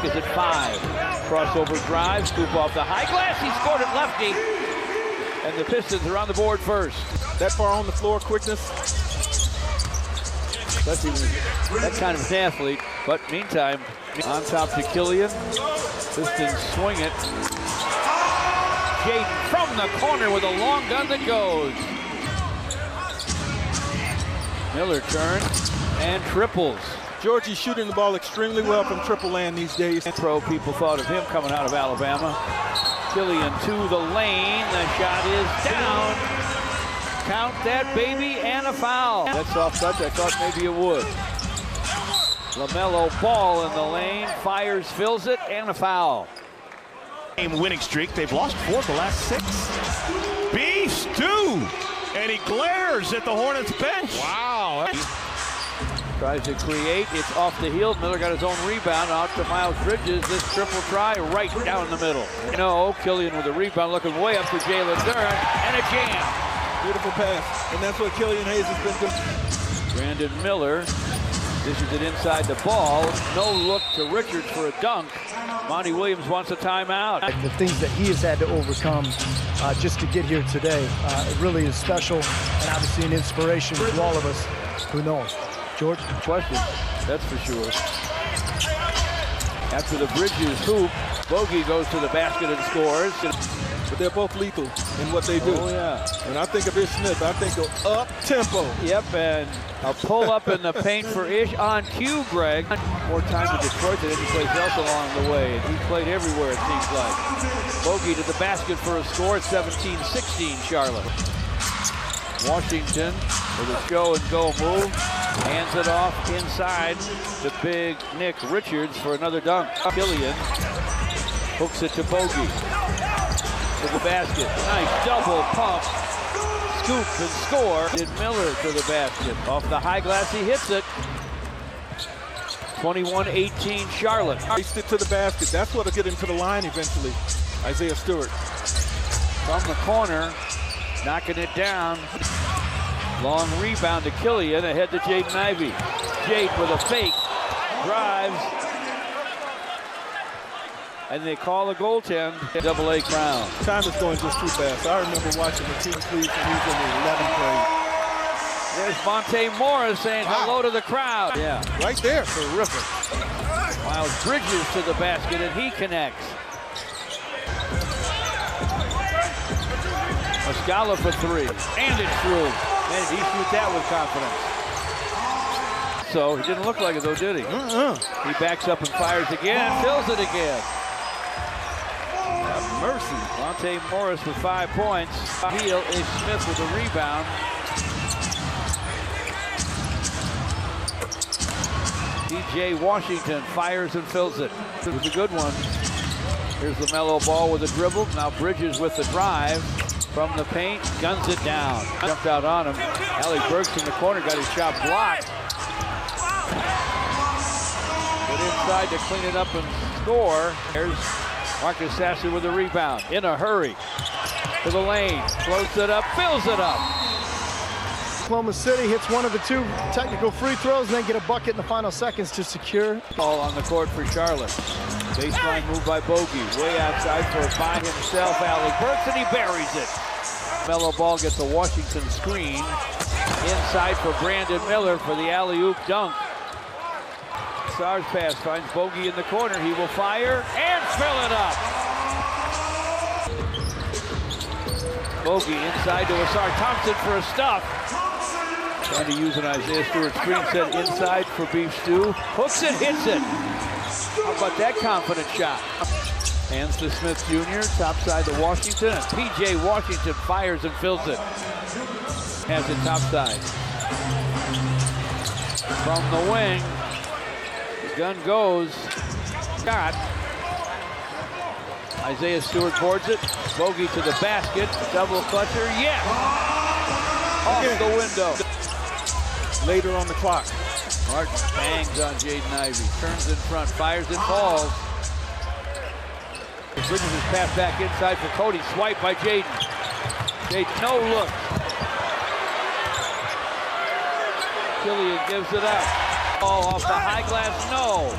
clock is at 5. Crossover drive, scoop off the high glass. He scored it lefty. And the Pistons are on the board first. That far on the floor, quickness. Especially that kind of an athlete. But meantime, on top to Killian. Pistons swing it. Jaden from the corner with a long gun that goes. Miller turns and triples. Georgie's shooting the ball extremely well from triple land these days. Pro people thought of him coming out of Alabama. Killian to the lane. The shot is down. Count that baby and a foul. That's soft touch. I thought maybe it would. LaMelo Ball in the lane. Fires, fills it, and a foul. Game winning streak. They've lost 4 of the last 6. Beast 2. And he glares at the Hornets bench. Wow. Tries to create. It's off the heel. Miller got his own rebound out to Miles Bridges. This triple try right down the middle. No, Killian with a rebound looking way up to Jalen Duren. And a jam. Beautiful pass. And that's what Killian Hayes has been doing. Brandon Miller dishes it inside the ball. No look to Richards for a dunk. Monty Williams wants a timeout. The things that he has had to overcome just to get here today, it really is special and obviously an inspiration to all of us who know him. George? Question, that's for sure. After the Bridges hoop, Bogey goes to the basket and scores. But they're both lethal in what they do. Oh, yeah. When I think of Ish Smith, I think of up-tempo. Yep, and a pull-up in the paint for Ish on cue, Greg. More time to Detroit than any place else along the way, and he played everywhere, it seems like. Bogey to the basket for a score at 17-16, Charlotte. Washington with a show-and-go move. Hands it off inside to big Nick Richards for another dunk. Killian hooks it to Bogey. To the basket. Nice double pump. Scoop and score. Did Miller to the basket. Off the high glass, he hits it. 21-18 Charlotte. Raced it to the basket. That's what'll get him to the line eventually. Isaiah Stewart. From the corner, knocking it down. Long rebound to Killian, ahead to Jaden Ivey. Jaden with a fake. Drives. And they call a goaltend. AA crown. Time is going just too fast. I remember watching the team Cleveland when he was in the 11th grade. There's Monte Morris saying hello to the crowd. Yeah, right there. Terrific. Miles Bridges to the basket, and he connects. Muscala for 3. And it's through. Man, did he shoot that with confidence. So, he didn't look like it, though, did he? He backs up and fires again, fills it again. Mercy. Monte Morris with 5 points. Heel is Smith with a rebound. DJ Washington fires and fills it. It was a good one. Here's LaMelo Ball with a dribble. Now Bridges with the drive. From the paint, guns it down. Jumped out on him. Alec Burks in the corner, got his shot blocked. But inside to clean it up and score. There's Marcus Sasser with a rebound. In a hurry. To the lane. Floats it up, fills it up. Oklahoma City hits one of the 2 technical free throws and then get a bucket in the final seconds to secure. All on the court for Charlotte. Baseline move by Bogey. Way outside for by himself, Alec Burks, and he buries it. LaMelo Ball gets a Washington screen. Inside for Brandon Miller for the alley-oop dunk. Sar's pass finds Bogey in the corner. He will fire and fill it up. Bogey inside to Asar Thompson for a stuff. Trying to use an Isaiah Stewart screen set inside for Beef Stew. Hooks it, hits it. How about that confident shot? Hands to Smith Jr., top side to Washington, and P.J. Washington fires and fills it. Has it top side. From the wing, the gun goes. Scott. Isaiah Stewart boards it. Bogey to the basket. Double clutcher. Yes! Off the window. Later on the clock. Martin bangs on Jaden Ivey. Turns in front. Fires and falls. Bridges his pass back inside for Cody. Swipe by Jaden. Jaden, no look. Killian gives it up. Ball off the high glass. No.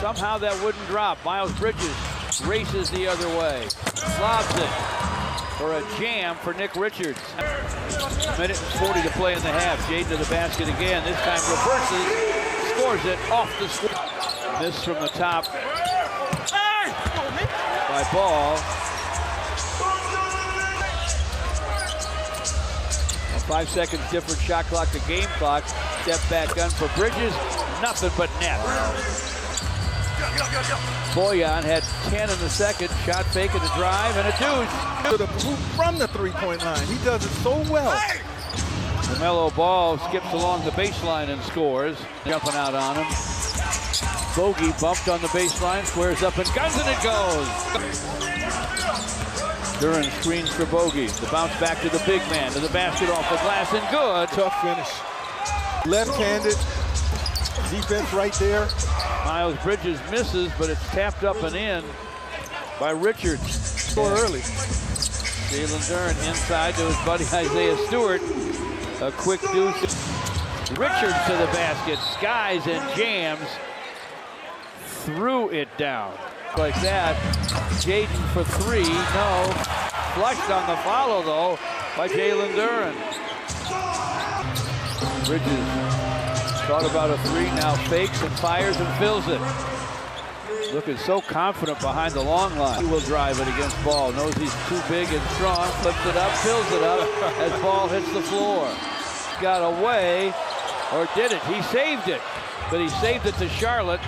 Somehow that wouldn't drop. Miles Bridges races the other way. Lobs it for a jam for Nick Richards. Minute and 40 to play in the half. Jaden to the basket again. This time reverses, scores it off the score. Miss from the top by Ball. A 5 seconds different shot clock to game clock. Step back gun for Bridges. Nothing but net. Boyan had 10 in the second. Shot fake in the drive and a deuce. From the three-point line. He does it so well. LaMelo Ball skips along the baseline and scores. Jumping out on him. Bogey bumped on the baseline, squares up and guns, and it goes. Duran screens for Bogey. The bounce back to the big man, to the basket off the glass, and good. Tough finish. Left-handed. Defense right there. Miles Bridges misses, but it's tapped up and in by Richards. Score early. Jalen Duran inside to his buddy Isaiah Stewart. A quick deuce. Richards to the basket, skies and jams. Threw it down. Like that. Jaden for three, no. Flushed on the follow, though, by Jalen Duran. Bridges thought about a three, now fakes and fires and fills it. Looking so confident behind the long line. He will drive it against Ball. Knows he's too big and strong. Flips it up, fills it up as Ball hits the floor. Got away, or did it? He saved it, but he saved it to Charlotte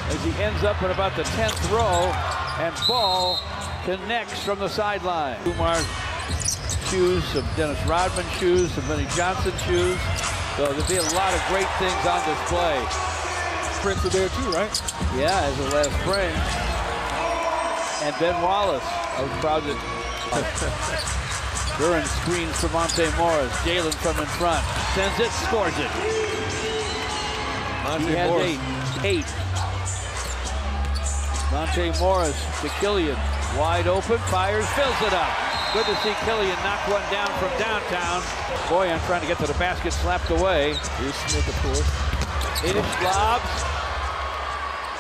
as he ends up at about the 10th row, and Ball connects from the sideline. Kumar shoes, some Dennis Rodman shoes, some Vinnie Johnson shoes. So there'll be a lot of great things on display. Prince are there too, right? Yeah, as of last spring. And Ben Wallace. I was proud to. Duran screens for Monte Morris. Jalen from in front. Sends it, scores it. He has eight. Monte Morris to Killian. Wide open, fires, fills it up. Good to see Killian knock one down from downtown. Boyan trying to get to the basket, slapped away. Here's Smith, of course. Ish lobs.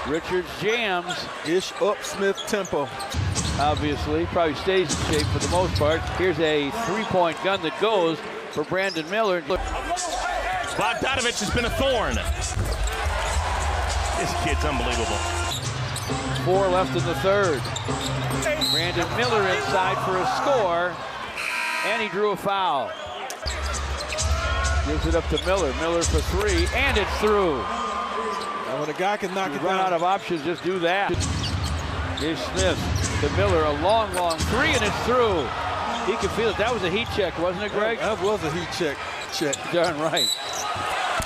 Richards jams. Ish up Smith tempo. Obviously, probably stays in shape for the most part. Here's a three-point gun that goes for Brandon Miller. Bogdanovich has been a thorn. This kid's unbelievable. 4 left in the third. Brandon Miller inside for a score, and he drew a foul. Gives it up to Miller. Miller for three, and it's through. And when a guy can knock it Run down. out of options, just do that. Here's Smith to Miller, a long three, and it's through. He could feel it. That was a heat check, wasn't it, Greg? That was a heat check. Darn right.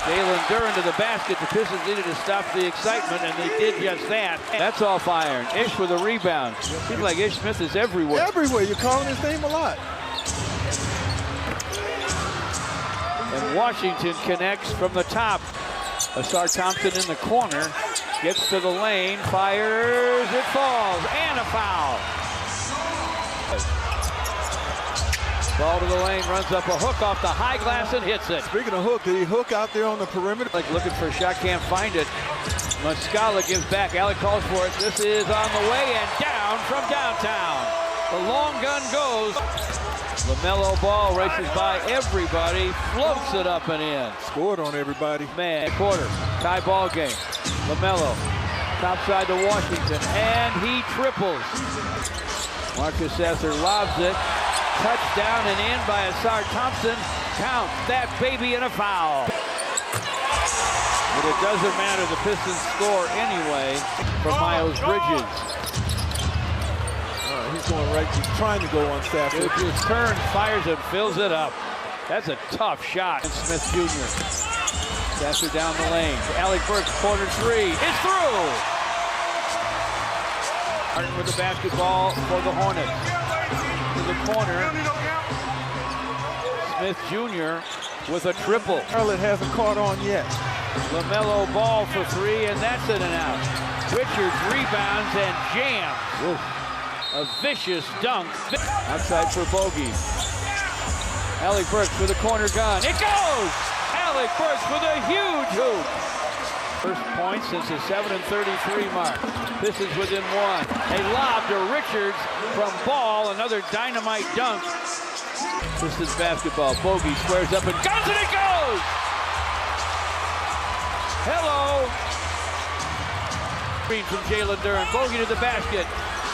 Jalen Duran to the basket. The Pistons needed to stop the excitement, and they did just that. That's off iron. Ish with a rebound. Seems like Ish Smith is everywhere. Everywhere. You're calling his name a lot. And Washington connects from the top. Asar Thompson in the corner. Gets to the lane. Fires. It falls. And a foul. Ball to the lane, runs up a hook off the high glass and hits it. Speaking of hook, did he hook out there on the perimeter? Like looking for a shot, can't find it. Muscala gives back, Alec calls for it. This is on the way and down from downtown. The long gun goes. LaMelo Ball races by everybody, floats it up and in. Scored on everybody. Man, quarter, tie ball game. LaMelo, top side to Washington, and he triples. Marcus Sasser lobs it. Touchdown and in by Asar Thompson. Count that baby in a foul. But it doesn't matter. The Pistons score anyway from Miles Bridges. He's going right. He's trying to go on Stafford. Bridges turns, fires, and fills it up. That's a tough shot. And Smith Jr. Sasser down the lane. Alec Burks, corner three. It's through. Starting with the basketball for the Hornets. To the corner. Smith Jr. with a triple. Charlotte hasn't caught on yet. LaMelo Ball for three, and that's in and out. Richards rebounds and jams. Whoa. A vicious dunk. Outside for Bogey. Alec Burks with a corner gun. It goes! Alec Burks with a huge hoop. First point since the 7:33 mark. Pistons within one. A lob to Richards from Ball. Another dynamite dunk. Pistons basketball. Bogey squares up and guns, and it goes! Hello! Screen from Jalen Duren. Bogey to the basket.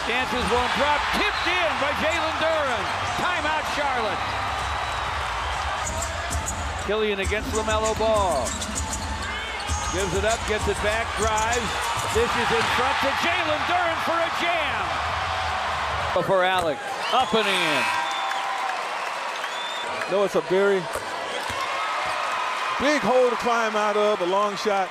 Dances won't drop. Tipped in by Jalen Duren. Timeout, Charlotte. Killian against LaMelo Ball. Gives it up, gets it back, drives. Dishes in front to Jalen Duren for a jam. For Alec. Up and in. No, it's a very big hole to climb out of, a long shot.